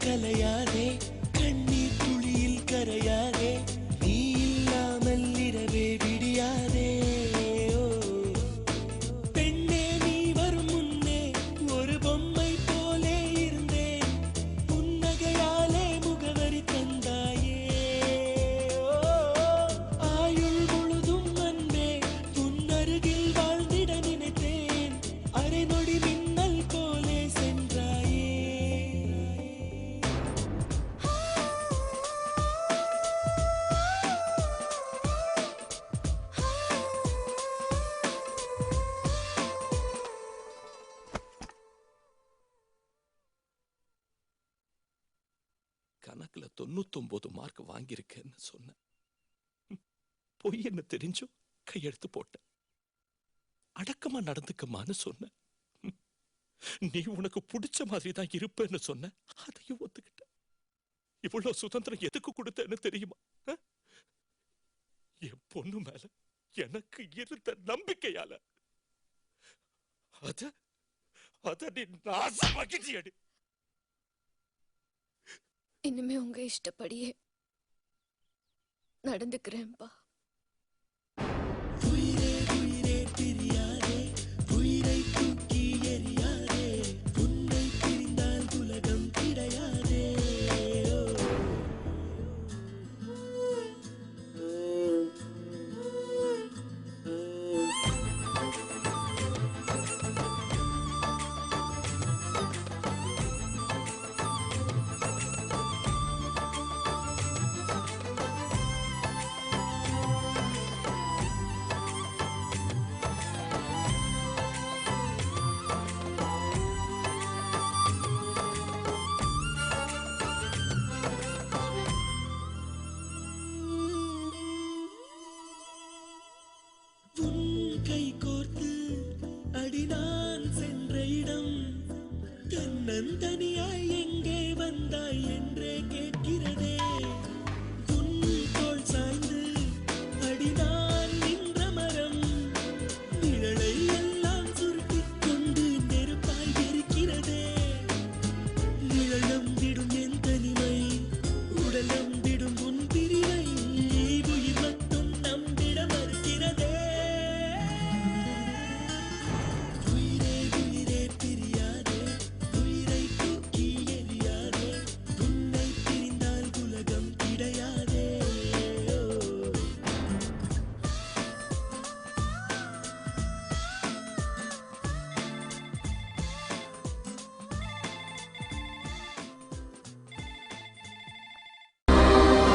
கலையாதே கண்ணீர் துளியில் கரையாதே நீ இல்லாமல் இரவே விடியாதே பெண்ணே நீ வரும் முன்னே ஒரு பொம்மை போலே இருந்தேன் புன்னகையாலே முகவரி தந்தாயே ஆயுள் முழுதும் அன்பே உன்னருகில் வாழ்ந்திட நினைத்தேன் அரை நொடி மின்னல் போலே சென்றாயே கணக்குல 99 மார்க் வாங்கியிருக்கேன்னு சொன்னேன். பொய்ன்னு தெரிஞ்சும் கையெழுத்து போட்டேன். அடக்கமா நடந்துக்கமான்னு சொன்னேன். நீ உனக்கு பிடிச்ச மாதிரி தான் இருப்பேன்னு சொன்ன, அதையும் ஒத்துக்கிட்ட. இவ்வளவு சுதந்திரம் எதுக்கு கொடுத்தேன்னு தெரியுமா? என் பொண்ணு மேல எனக்கு இருந்த நம்பிக்கையால அத நீ நாசமாக்கிட்டியடி. இனிமே உங்க இஷ்டப்படியே நடந்துக்கிறேன்பா. உயிரே உயிரே பிரியாதே உயிரை தூக்கி எறியாதே உன்னை பிரிந்தால் உலகம் கிடையாதே கை கோர்த்து அடி நான் சென்ற இடம் தன்னந்தனியாய் எங்கே வந்தாய் என்றே கேட்கிறதே உன் தோள் சாய்ந்து அடி நான் நின்ற மரம் நிழலை எல்லாம் சுருட்டிக் கொண்டு நெருப்பாய் இருக்கிறதே நிழலம் விடும் என் தனிமை உடல் நம்பிடும் உன் பிரிவை உயிர் மட்டும் நம்பிட மறுக்கிறதே உயிரே உயிரே பிரியாதே உயிரை தூக்கி எறியாதே உன்னை பிரிந்தால் உலகம் கிடையாதே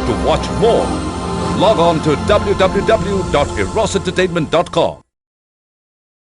To watch more, log on to www.erosentertainment.com.